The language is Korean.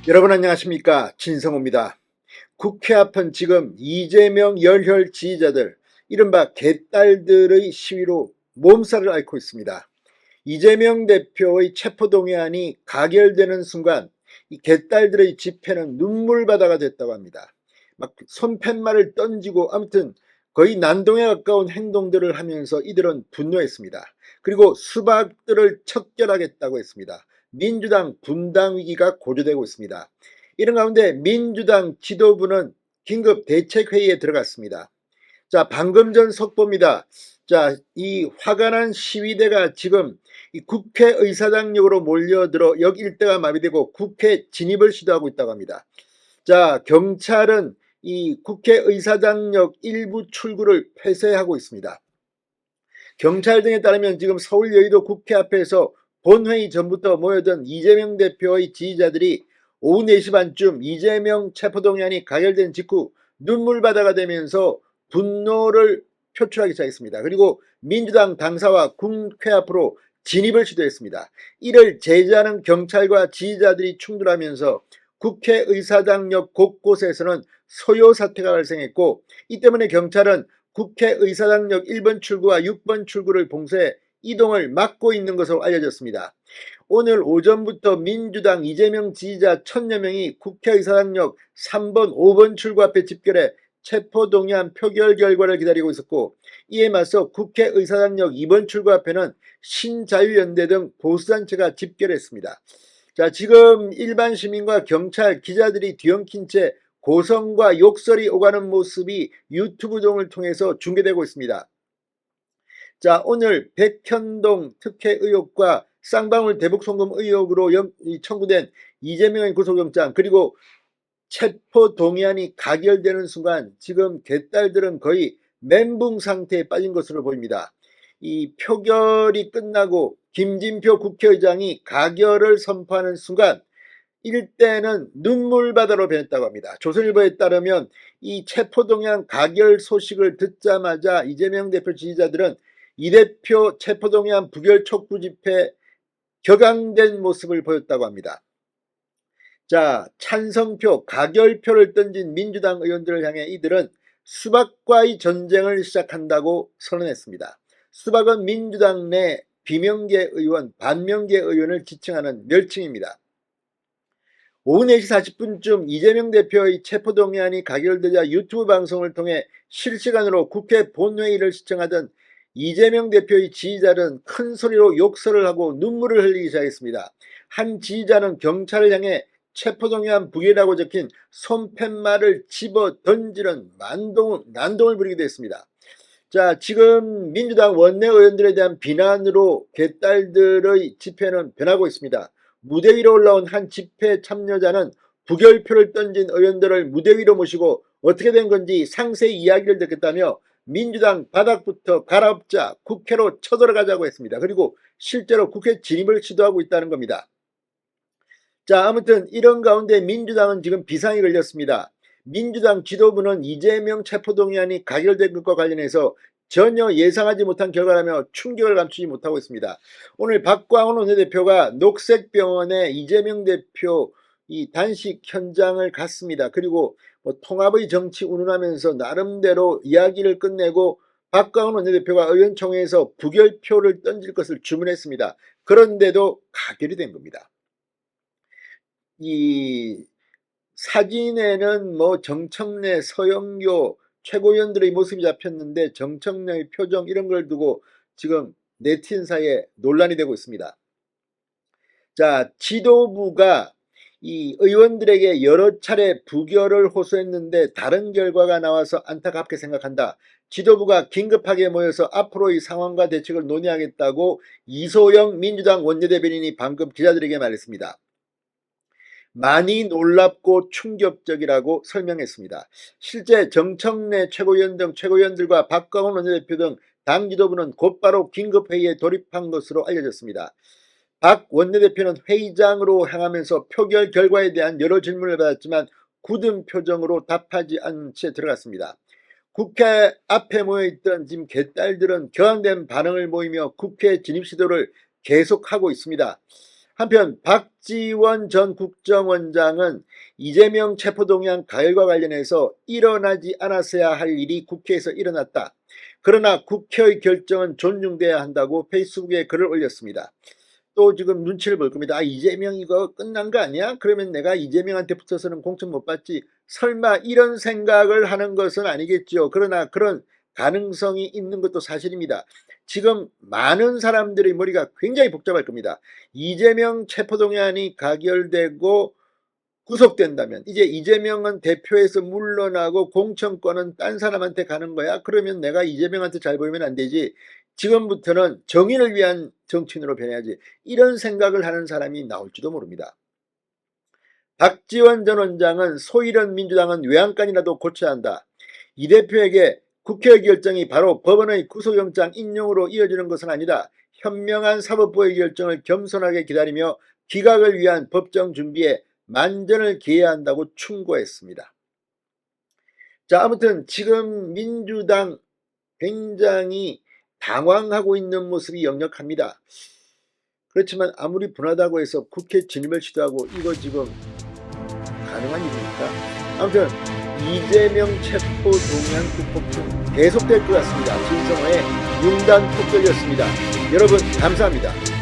여러분 안녕하십니까, 진성호입니다. 국회 앞은 지금 이재명 열혈 지지자들, 이른바 개딸들의 시위로 몸살을 앓고 있습니다. 이재명 대표의 체포동의안이 가결되는 순간 이 개딸들의 집회는 눈물바다가 됐다고 합니다. 막 손팻말을 던지고 아무튼 거의 난동에 가까운 행동들을 하면서 이들은 분노했습니다. 그리고 수박들을 척결하겠다고 했습니다. 민주당 분당 위기가 고조되고 있습니다. 이런 가운데 민주당 지도부는 긴급 대책회의에 들어갔습니다. 자, 방금 전 속보입니다. 자, 이 화가 난 시위대가 지금 이 국회의사당역으로 몰려들어 역 일대가 마비되고 국회 진입을 시도하고 있다고 합니다. 자, 경찰은 이 국회의사당역 일부 출구를 폐쇄하고 있습니다. 경찰 등에 따르면 지금 서울 여의도 국회 앞에서 본회의 전부터 모여든 이재명 대표의 지지자들이 오후 4시 반쯤 이재명 체포동의안이 가결된 직후 눈물바다가 되면서 분노를 표출하기 시작했습니다. 그리고 민주당 당사와 국회 앞으로 진입을 시도했습니다. 이를 제지하는 경찰과 지지자들이 충돌하면서 국회의사당역 곳곳에서는 소요 사태가 발생했고, 이 때문에 경찰은 국회의사당역 1번 출구와 6번 출구를 봉쇄해 이동을 막고 있는 것으로 알려졌습니다. 오늘 오전부터 민주당 이재명 지지자 1000여 명이 국회의사당역 3번, 5번 출구 앞에 집결해 체포동의안 표결 결과를 기다리고 있었고, 이에 맞서 국회의사당역 2번 출구 앞에는 신자유연대 등 보수단체가 집결했습니다. 자, 지금 일반 시민과 경찰, 기자들이 뒤엉킨 채 고성과 욕설이 오가는 모습이 유튜브 등을 통해서 중계되고 있습니다. 자, 오늘 백현동 특혜 의혹과 쌍방울 대북 송금 의혹으로 청구된 이재명의 구속영장, 그리고 체포 동의안이 가결되는 순간 지금 개딸들은 거의 멘붕 상태에 빠진 것으로 보입니다. 이 표결이 끝나고 김진표 국회의장이 가결을 선포하는 순간 일대는 눈물바다로 변했다고 합니다. 조선일보에 따르면 이 체포동의안 가결 소식을 듣자마자 이재명 대표 지지자들은 이 대표 체포동의안 부결 촉구 집회 격앙된 모습을 보였다고 합니다. 자, 찬성표, 가결표를 던진 민주당 의원들을 향해 이들은 수박과의 전쟁을 시작한다고 선언했습니다. 수박은 민주당 내 비명계 의원, 반명계 의원을 지칭하는 멸칭입니다. 오후 4시 40분쯤 이재명 대표의 체포동의안이 가결되자 유튜브 방송을 통해 실시간으로 국회 본회의를 시청하던 이재명 대표의 지지자는 큰 소리로 욕설을 하고 눈물을 흘리기 시작했습니다. 한 지지자는 경찰을 향해 체포동의안 부결이라고 적힌 손팻말을 집어 던지는 난동을 부리기도 했습니다. 자, 지금 민주당 원내 의원들에 대한 비난으로 개딸들의 집회는 변하고 있습니다. 무대 위로 올라온 한 집회 참여자는 부결표를 던진 의원들을 무대 위로 모시고 어떻게 된 건지 상세히 이야기를 듣겠다며 민주당 바닥부터 갈아엎자 국회로 쳐들어가자고 했습니다. 그리고 실제로 국회 진입을 시도하고 있다는 겁니다. 자, 아무튼 이런 가운데 민주당은 지금 비상이 걸렸습니다. 민주당 지도부는 이재명 체포동의안이 가결된 것과 관련해서 전혀 예상하지 못한 결과라며 충격을 감추지 못하고 있습니다. 오늘 박광훈 원내대표가 녹색병원에 이재명 대표 이 단식 현장을 갔습니다. 그리고 통합의 정치 운운하면서 나름대로 이야기를 끝내고 박광훈 원내대표가 의원총회에서 부결표를 던질 것을 주문했습니다. 그런데도 가결이 된 겁니다. 이 사진에는 정청래, 서영교 최고위원들의 모습이 잡혔는데 정청래의 표정 이런 걸 두고 지금 네티즌 사이에 논란이 되고 있습니다. 자, 지도부가 이 의원들에게 여러 차례 부결을 호소했는데 다른 결과가 나와서 안타깝게 생각한다. 지도부가 긴급하게 모여서 앞으로의 상황과 대책을 논의하겠다고 이소영 민주당 원내대변인이 방금 기자들에게 말했습니다. 많이 놀랍고 충격적이라고 설명했습니다. 실제 정청래 최고위원 등 최고위원들과 박광훈 원내대표 등 당 지도부는 곧바로 긴급회의에 돌입한 것으로 알려졌습니다. 박 원내대표는 회의장으로 향하면서 표결 결과에 대한 여러 질문을 받았지만 굳은 표정으로 답하지 않은 채 들어갔습니다. 국회 앞에 모여있던 지금 개딸들은 격앙된 반응을 보이며 국회 진입 시도를 계속하고 있습니다. 한편 박지원 전 국정원장은 이재명 체포동의안 가결과 관련해서 일어나지 않았어야 할 일이 국회에서 일어났다. 그러나 국회의 결정은 존중돼야 한다고 페이스북에 글을 올렸습니다. 또 지금 눈치를 볼 겁니다. 이재명 이거 끝난 거 아니야? 그러면 내가 이재명한테 붙어서는 공천 못 받지. 설마 이런 생각을 하는 것은 아니겠죠. 그러나 그런 가능성이 있는 것도 사실입니다. 지금 많은 사람들의 머리가 굉장히 복잡할 겁니다. 이재명 체포동의안이 가결되고 구속된다면 이제 이재명은 대표에서 물러나고 공천권은 딴 사람한테 가는 거야. 그러면 내가 이재명한테 잘 보이면 안 되지. 지금부터는 정의를 위한 정치인으로 변해야지. 이런 생각을 하는 사람이 나올지도 모릅니다. 박지원 전 원장은 소이런 민주당은 외양간이라도 고쳐야 한다. 이 대표에게 국회의 결정이 바로 법원의 구속영장 인용으로 이어지는 것은 아니다. 현명한 사법부의 결정을 겸손하게 기다리며 기각을 위한 법정 준비에 만전을 기해야 한다고 충고했습니다. 자, 아무튼 지금 민주당 굉장히 당황하고 있는 모습이 역력합니다. 그렇지만 아무리 분하다고 해서 국회 진입을 시도하고 이거 지금 가능한 일입니까? 아무튼 이재명 체포 동의안 국폭중 계속될 것 같습니다. 진성호의 융단 폭격이었습니다. 여러분 감사합니다.